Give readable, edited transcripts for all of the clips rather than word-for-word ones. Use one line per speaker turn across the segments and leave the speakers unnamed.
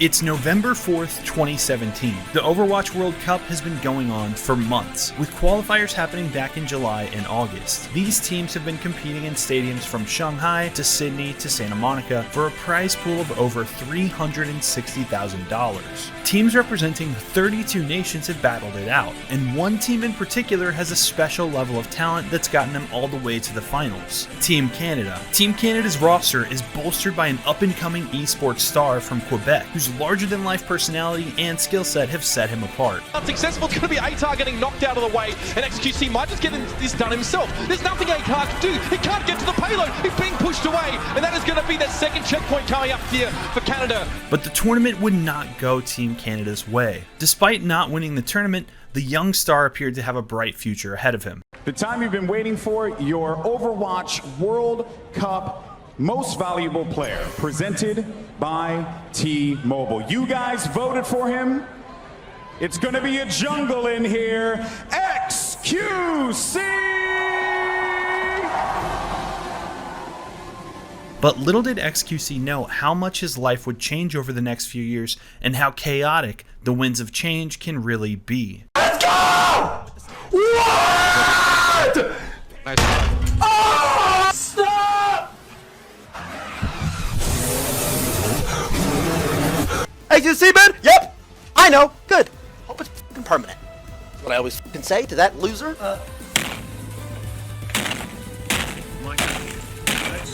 It's November 4th, 2017. The Overwatch World Cup has been going on for months, with qualifiers happening back in July and August. These teams have been competing in stadiums from Shanghai to Sydney to Santa Monica for a prize pool of over $360,000. Teams representing 32 nations have battled it out, and one team in particular has a special level of talent that's gotten them all the way to the finals. Team Canada. Team Canada's roster is bolstered by an up-and-coming esports star from Quebec, whose larger-than-life personality and skill set have set him apart.
Unsuccessful, it's going to be ATAR getting knocked out of the way, and XQC might just get this done himself. There's nothing ATAR can do. He can't get to the payload. He's being pushed away, and that is going to be that second checkpoint coming up here for Canada.
But the tournament would not go Team Canada's way. Despite not winning the tournament, the young star appeared to have a bright future ahead of him.
The time you've been waiting for, your Overwatch World Cup Most Valuable Player, presented by T-Mobile. You guys voted for him. It's going to be a jungle in here. XQC!
But little did XQC know how much his life would change over the next few years and how chaotic the winds of change can really be.
Let's go! What?
Nice.
Oh, stop!
XQC, man? Yep. I know. Good. Hope it's f***ing permanent. That's what I always f***ing say to that loser.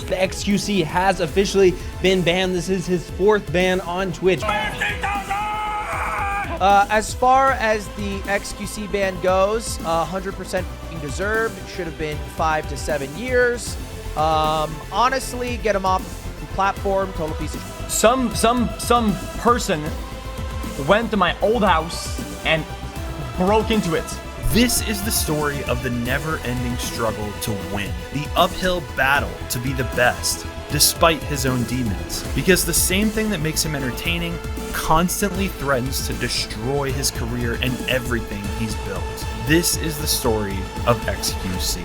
The XQC has officially been banned. This is his 4th ban on Twitch.
As far as the XQC ban goes, 100% deserved. It should have been 5 to 7 years. Honestly, get him off the platform. Total piece of shit.
Some person went to my old house and broke into it.
This is the story of the never-ending struggle to win, the uphill battle to be the best, despite his own demons. Because the same thing that makes him entertaining constantly threatens to destroy his career and everything he's built. This is the story of XQC.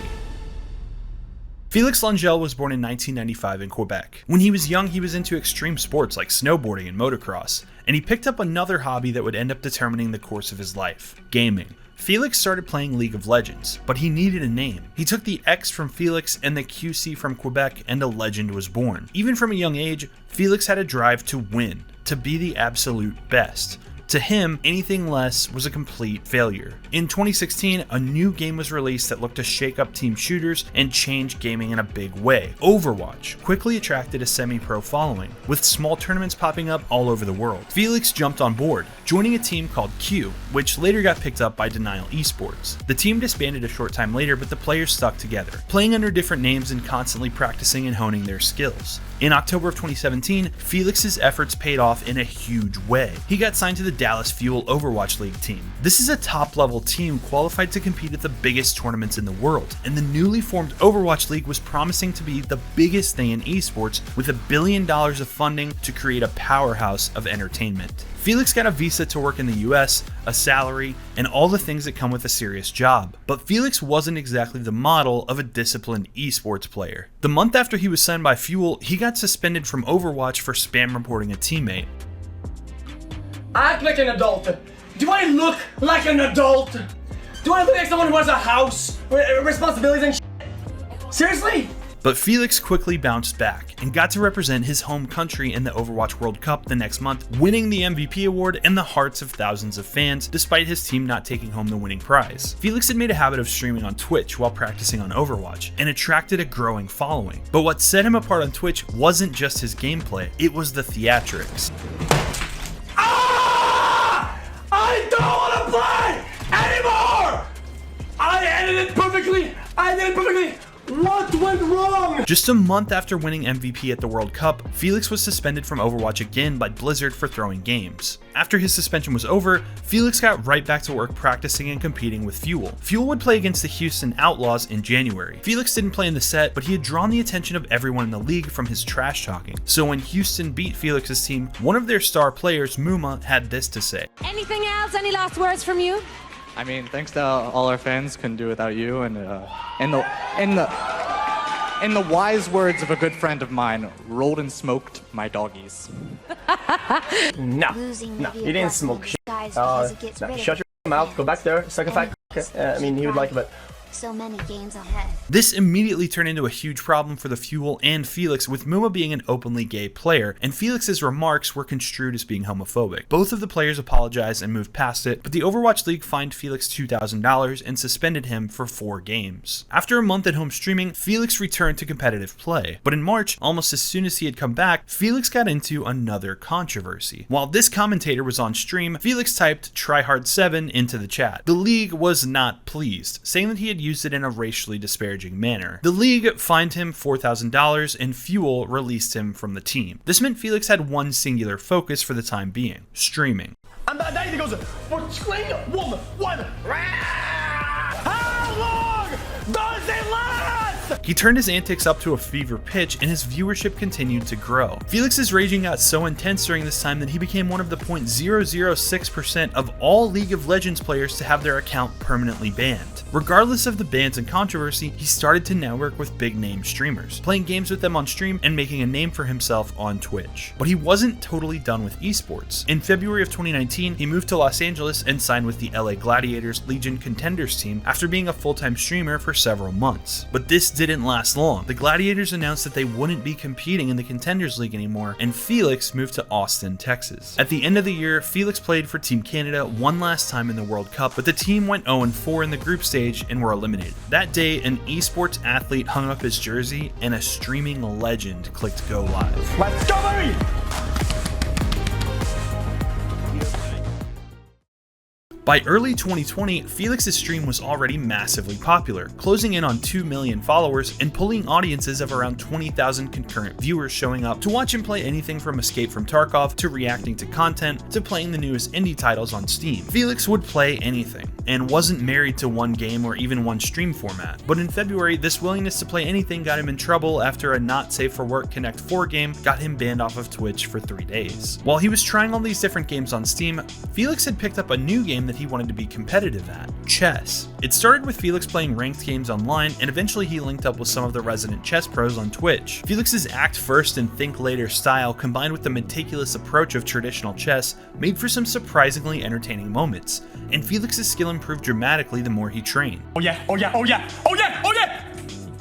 Felix Langell was born in 1995 in Quebec. When he was young, he was into extreme sports like snowboarding and motocross, and he picked up another hobby that would end up determining the course of his life: gaming. Felix started playing League of Legends, but he needed a name. He took the X from Felix and the QC from Quebec, and a legend was born. Even from a young age, Felix had a drive to win, to be the absolute best. To him, anything less was a complete failure. In 2016, a new game was released that looked to shake up team shooters and change gaming in a big way. Overwatch quickly attracted a semi-pro following, with small tournaments popping up all over the world. Felix jumped on board, joining a team called Q, which later got picked up by Denial Esports. The team disbanded a short time later, but the players stuck together, playing under different names and constantly practicing and honing their skills. In October of 2017, Felix's efforts paid off in a huge way. He got signed to the Dallas Fuel Overwatch League team. This is a top-level team qualified to compete at the biggest tournaments in the world, and the newly formed Overwatch League was promising to be the biggest thing in esports, with $1 billion of funding to create a powerhouse of entertainment. Felix got a visa to work in the US, a salary, and all the things that come with a serious job. But Felix wasn't exactly the model of a disciplined esports player. The month after he was signed by Fuel, he got suspended from Overwatch for spam reporting a teammate.
Act like an adult. Do I look like an adult? Do I look like someone who has a house with responsibilities and shit? Seriously?
But Felix quickly bounced back and got to represent his home country in the Overwatch World Cup the next month, winning the MVP award and the hearts of thousands of fans, despite his team not taking home the winning prize. Felix had made a habit of streaming on Twitch while practicing on Overwatch, and attracted a growing following. But what set him apart on Twitch wasn't just his gameplay, it was the theatrics.
I don't want to play anymore! I edited it perfectly! What went wrong?
Just a month after winning MVP at the World Cup, Felix was suspended from Overwatch again by Blizzard for throwing games. After his suspension was over, Felix got right back to work practicing and competing with Fuel. Fuel would play against the Houston Outlaws in January. Felix didn't play in the set, but he had drawn the attention of everyone in the league from his trash talking. So when Houston beat Felix's team, one of their star players, Muma, had this to say.
Anything else? Any last words from you?
I mean, thanks to all our fans, couldn't do without you, and
In the wise words of a good friend of mine, rolled and smoked my doggies.
No, he didn't smoke shit. No, shut your mouth, go back there, suck a fat I mean, he would like it, but
so many games ahead.
This immediately turned into a huge problem for the Fuel and Felix, with Muma being an openly gay player, and Felix's remarks were construed as being homophobic. Both of the players apologized and moved past it, but the Overwatch League fined Felix $2,000 and suspended him for 4 games. After a month at home streaming, Felix returned to competitive play, but in March, almost as soon as he had come back, Felix got into another controversy. While this commentator was on stream, Felix typed "tryhard7" into the chat. The league was not pleased, saying that he had used it in a racially disparaging manner. The league fined him $4,000 and Fuel released him from the team. This meant Felix had one singular focus for the time being: streaming.
And then he goes, between 1. How long does it last?
He turned his antics up to a fever pitch and his viewership continued to grow. Felix's raging got so intense during this time that he became one of the 0.006% of all League of Legends players to have their account permanently banned. Regardless of the bans and controversy, he started to network with big name streamers, playing games with them on stream and making a name for himself on Twitch. But he wasn't totally done with esports. In February of 2019, he moved to Los Angeles and signed with the LA Gladiators Legion Contenders team after being a full-time streamer for several months. But this didn't last long. The Gladiators announced that they wouldn't be competing in the Contenders League anymore, and Felix moved to Austin, Texas. At the end of the year, Felix played for Team Canada one last time in the World Cup, but the team went 0-4 in the group stage and were eliminated. That day, an esports athlete hung up his jersey and a streaming legend clicked go live.
Let's go, baby!
By early 2020, Felix's stream was already massively popular, closing in on 2 million followers and pulling audiences of around 20,000 concurrent viewers showing up to watch him play anything from Escape from Tarkov to reacting to content to playing the newest indie titles on Steam. Felix would play anything and wasn't married to one game or even one stream format. But in February, this willingness to play anything got him in trouble after a not safe for work Connect 4 game got him banned off of Twitch for 3 days. While he was trying all these different games on Steam, Felix had picked up a new game that he wanted to be competitive at: chess. It started with Felix playing ranked games online, and eventually he linked up with some of the resident chess pros on Twitch. Felix's act first and think later style, combined with the meticulous approach of traditional chess, made for some surprisingly entertaining moments, and Felix's skill improved dramatically the more he trained.
Oh yeah, oh yeah, oh yeah, oh yeah, oh yeah!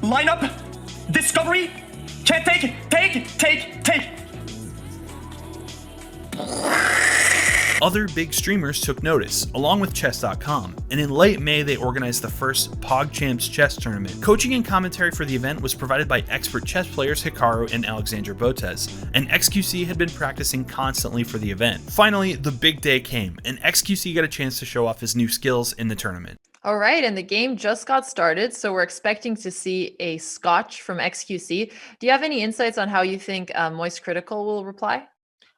Line up, discovery, can't take.
Other big streamers took notice, along with Chess.com, and in late May they organized the first PogChamps chess tournament. Coaching and commentary for the event was provided by expert chess players Hikaru and Alexandra Botez, and XQC had been practicing constantly for the event. Finally, the big day came, and XQC got a chance to show off his new skills in the tournament.
All right, and the game just got started, so we're expecting to see a scotch from XQC. Do you have any insights on how you think Moist Critical will reply?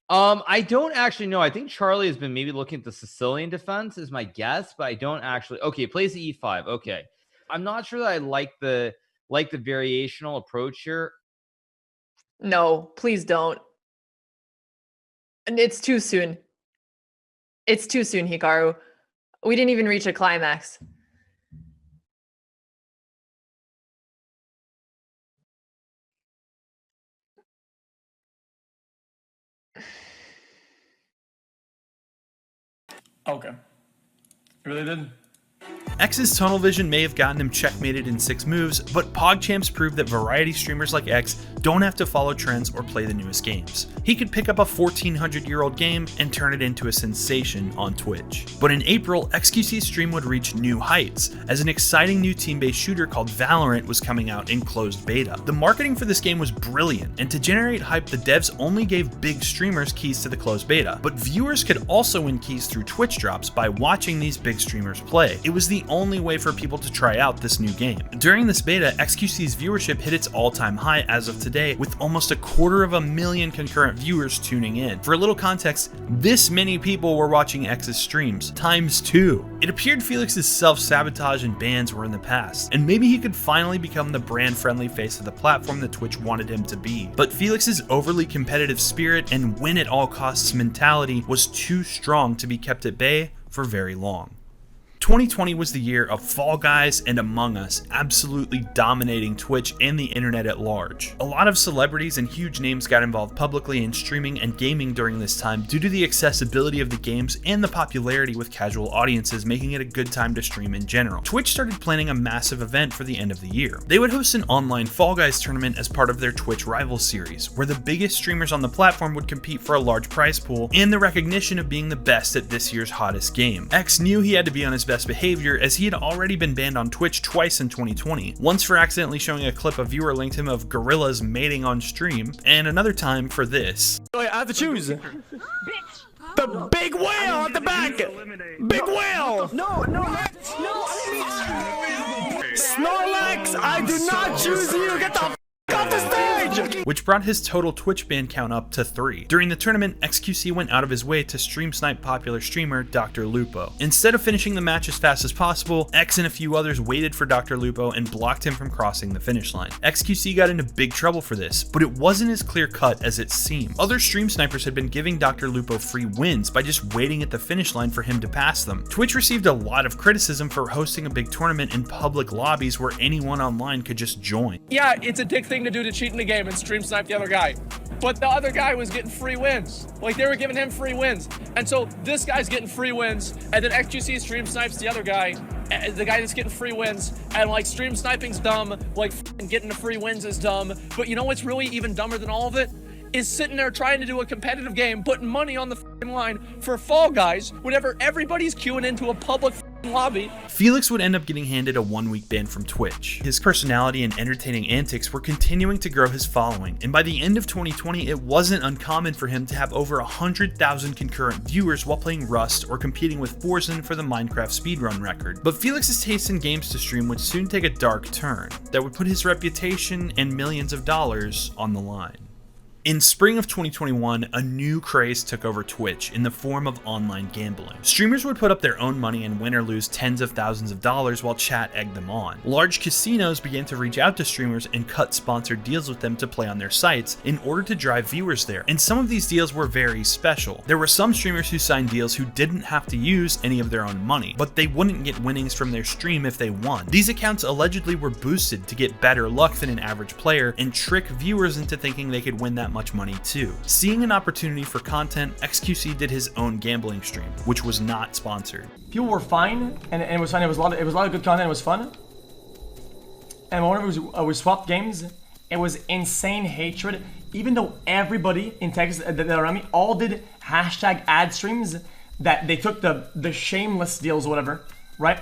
I don't actually know. I think Charlie has been maybe looking at the Sicilian defense is my guess, but I don't actually. Okay, plays the E5. Okay, I'm not sure that I like the variational approach here.
No, please don't. And it's too soon. It's too soon, Hikaru. We didn't even reach a climax.
Okay. Really did?
X's tunnel vision may have gotten him checkmated in 6 moves, but PogChamps proved that variety streamers like X don't have to follow trends or play the newest games. He could pick up a 1400-year-old game and turn it into a sensation on Twitch. But in April, XQC's stream would reach new heights, as an exciting new team-based shooter called Valorant was coming out in closed beta. The marketing for this game was brilliant, and to generate hype, the devs only gave big streamers keys to the closed beta, but viewers could also win keys through Twitch drops by watching these big streamers play. It was the only way for people to try out this new game. During this beta, XQC's viewership hit its all-time high as of today, with almost 250,000 concurrent viewers tuning in. For a little context, this many people were watching X's streams, times 2. It appeared Felix's self-sabotage and bans were in the past, and maybe he could finally become the brand-friendly face of the platform that Twitch wanted him to be. But Felix's overly competitive spirit and win-at-all-costs mentality was too strong to be kept at bay for very long. 2020 was the year of Fall Guys and Among Us absolutely dominating Twitch and the internet at large. A lot of celebrities and huge names got involved publicly in streaming and gaming during this time due to the accessibility of the games and the popularity with casual audiences, making it a good time to stream in general. Twitch started planning a massive event for the end of the year. They would host an online Fall Guys tournament as part of their Twitch Rivals series, where the biggest streamers on the platform would compete for a large prize pool and the recognition of being the best at this year's hottest game. X knew he had to be on his best behavior as he had already been banned on Twitch twice in 2020, once for accidentally showing a clip a viewer linked him of gorillas mating on stream, and another time for this.
I have to choose. The big whale at the back! Big whale! No! Snorlax, I do not choose you! Get the f off the stage!
Which brought his total Twitch ban count up to 3. During the tournament, XQC went out of his way to stream snipe popular streamer Dr. Lupo. Instead of finishing the match as fast as possible, X and a few others waited for Dr. Lupo and blocked him from crossing the finish line. XQC got into big trouble for this, but it wasn't as clear cut as it seemed. Other stream snipers had been giving Dr. Lupo free wins by just waiting at the finish line for him to pass them. Twitch received a lot of criticism for hosting a big tournament in public lobbies where anyone online could just join.
Yeah, it's a dick thing to do to cheat in the game and stream snipe the other guy. But the other guy was getting free wins. Like, they were giving him free wins. And so this guy's getting free wins, and then XQC stream snipes the other guy, the guy that's getting free wins, and like stream sniping's dumb, like getting the free wins is dumb. But you know what's really even dumber than all of it? Is sitting there trying to do a competitive game, putting money on the line for Fall Guys whenever everybody's queuing into a public lobby.
Felix would end up getting handed a 1-week ban from Twitch. His personality and entertaining antics were continuing to grow his following, and by the end of 2020, it wasn't uncommon for him to have over 100,000 concurrent viewers while playing Rust or competing with Forzen for the Minecraft speedrun record. But Felix's taste in games to stream would soon take a dark turn that would put his reputation and millions of dollars on the line. In spring of 2021, a new craze took over Twitch in the form of online gambling. Streamers would put up their own money and win or lose tens of thousands of dollars while chat egged them on. Large casinos began to reach out to streamers and cut sponsored deals with them to play on their sites in order to drive viewers there, and some of these deals were very special. There were some streamers who signed deals who didn't have to use any of their own money, but they wouldn't get winnings from their stream if they won. These accounts allegedly were boosted to get better luck than an average player and trick viewers into thinking they could win that much money too. Seeing an opportunity for content, XQC did his own gambling stream, which was not sponsored.
People were fine, and it was fun. It was a lot of good content. It was fun. And whenever we swapped games, it was insane hatred. Even though everybody in Texas that around me all did hashtag ad streams, that they took the shameless deals or whatever, right?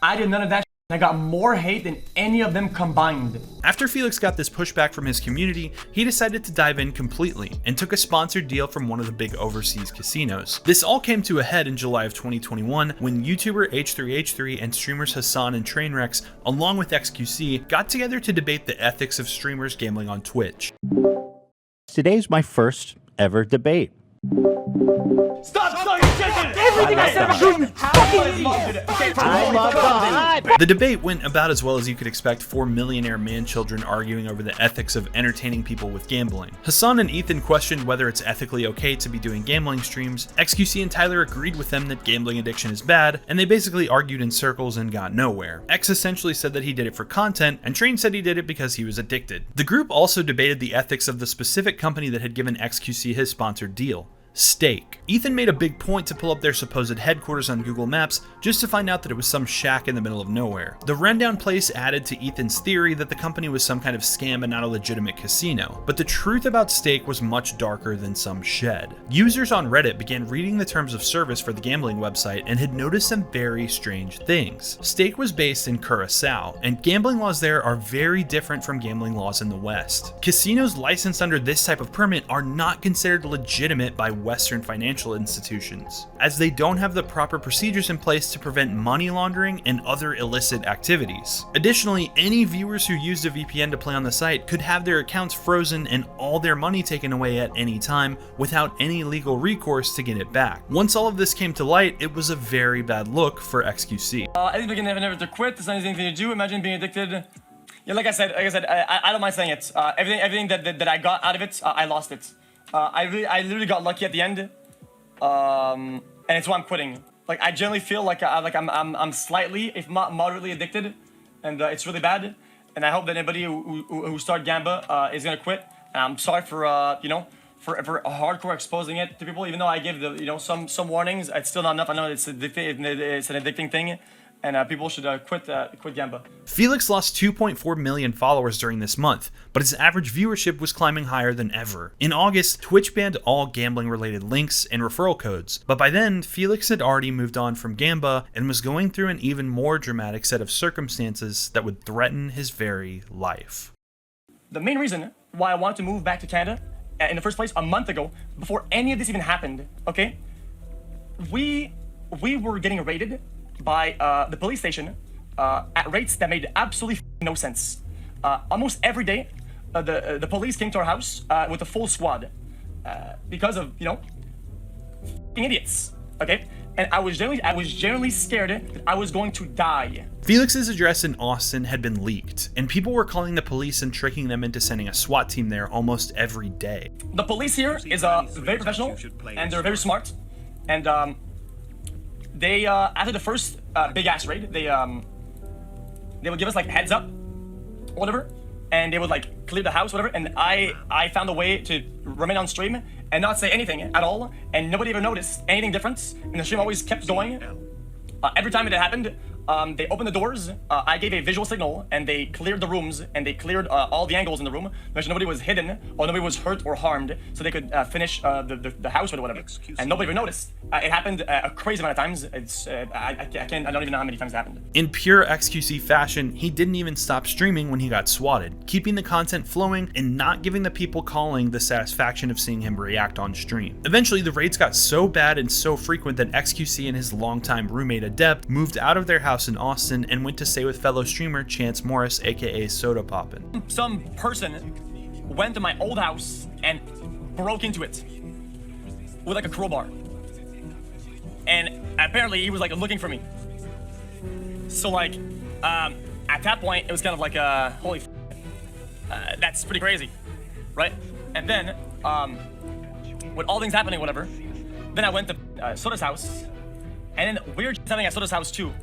I did none of that. I got more hate than any of them combined.
After Felix got this pushback from his community, he decided to dive in completely and took a sponsored deal from one of the big overseas casinos. This all came to a head in July of 2021 when YouTuber H3H3 and streamers Hassan and Trainwrecks, along with XQC, got together to debate the ethics of streamers gambling on Twitch.
Today's my first ever debate.
Stop sucking everything I said about you fucking idiot!
I love the hype.
The debate went about as well as you could expect, 4 millionaire man-children arguing over the ethics of entertaining people with gambling. Hassan and Ethan questioned whether it's ethically okay to be doing gambling streams. XQC and Tyler agreed with them that gambling addiction is bad, and they basically argued in circles and got nowhere. X essentially said that he did it for content, and Train said he did it because he was addicted. The group also debated the ethics of the specific company that had given XQC his sponsored deal. Stake. Ethan made a big point to pull up their supposed headquarters on Google Maps just to find out that it was some shack in the middle of nowhere. The rundown place added to Ethan's theory that the company was some kind of scam and not a legitimate casino, but the truth about Stake was much darker than some shed. Users on Reddit began reading the terms of service for the gambling website and had noticed some very strange things. Stake was based in Curacao, and gambling laws there are very different from gambling laws in the West. Casinos licensed under this type of permit are not considered legitimate by Western financial institutions, as they don't have the proper procedures in place to prevent money laundering and other illicit activities. Additionally, any viewers who used a VPN to play on the site could have their accounts frozen and all their money taken away at any time without any legal recourse to get it back. Once all of this came to light, it was a very bad look for XQC.
I think we can never to quit. There's not anything to do. Imagine being addicted. Yeah, like I said, I don't mind saying it. Everything that I got out of it, I lost it. I literally got lucky at the end, and it's why I'm quitting. Like I generally feel like I'm slightly, if not moderately addicted, and it's really bad. And I hope that anybody who started Gamba is gonna quit. And I'm sorry for you know, for hardcore exposing it to people. Even though I gave the some warnings, it's still not enough. I know it's an addicting thing. And people should quit Gamba.
Felix lost 2.4 million followers during this month, but his average viewership was climbing higher than ever. In August, Twitch banned all gambling-related links and referral codes, but by then, Felix had already moved on from Gamba and was going through an even more dramatic set of circumstances that would threaten his very life.
The main reason why I wanted to move back to Canada in the first place a month ago, before any of this even happened, okay? We were getting raided by the police station at rates that made absolutely no sense. Almost every day, the police came to our house with a full squad because of, you know, idiots, okay? And I was generally scared that I was going to die.
Felix's address in Austin had been leaked, and people were calling the police and tricking them into sending a SWAT team there almost every day.
The police here is very professional, and they're very smart, and they after the first big ass raid, they would give us like heads up, whatever, and they would like clear the house, whatever. And I found a way to remain on stream and not say anything at all, and nobody ever noticed anything different. And the stream always kept going. Every time it happened, they opened the doors. I gave a visual signal, and they cleared the rooms, and they cleared all the angles in the room, make sure nobody was hidden or nobody was hurt or harmed, so they could finish the house or whatever. And nobody even noticed. It happened a crazy amount of times. It's I don't even know how many times it happened.
In pure XQC fashion, he didn't even stop streaming when he got swatted, keeping the content flowing and not giving the people calling the satisfaction of seeing him react on stream. Eventually, the raids got so bad and so frequent that XQC and his longtime roommate Adept moved out of their house in Austin and went to stay with fellow streamer Chance Morris, aka Soda Poppin'.
Some person went to my old house and broke into it with like a crowbar. And apparently he was like looking for me. So like, at that point, it was kind of like, holy f that's pretty crazy, right? And then, with all things happening, whatever, then I went to Soda's house, and then we were having at Soda's house too.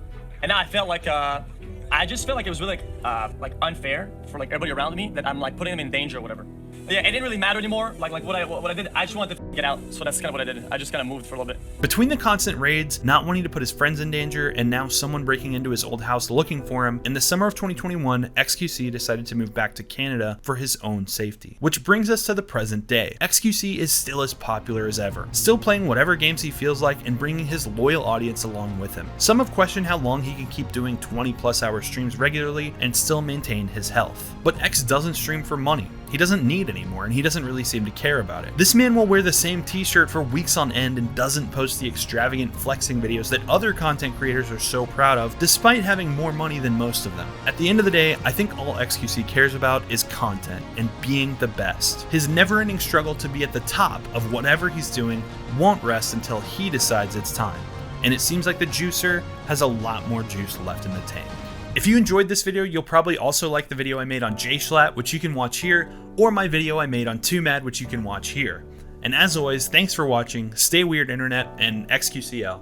And now I felt like, I just felt like it was really like unfair for like everybody around me that I'm like putting them in danger or whatever. Yeah, it didn't really matter anymore. Like what I did, I just wanted to get out. So that's kind of what I did. I just kind of moved for a little bit.
Between the constant raids, not wanting to put his friends in danger, and now someone breaking into his old house looking for him, in the summer of 2021, XQC decided to move back to Canada for his own safety. Which brings us to the present day. XQC is still as popular as ever, still playing whatever games he feels like and bringing his loyal audience along with him. Some have questioned how long he can keep doing 20+ hour streams regularly and still maintain his health. But X doesn't stream for money. He doesn't need anymore, and he doesn't really seem to care about it. This man will wear the same t-shirt for weeks on end and doesn't post the extravagant flexing videos that other content creators are so proud of, despite having more money than most of them. At the end of the day, I think all XQC cares about is content and being the best. His never-ending struggle to be at the top of whatever he's doing won't rest until he decides it's time. And it seems like the juicer has a lot more juice left in the tank. If you enjoyed this video, you'll probably also like the video I made on JSchlatt, which you can watch here, or my video I made on 2Mad, which you can watch here. And as always, thanks for watching, stay weird internet, and XQCL.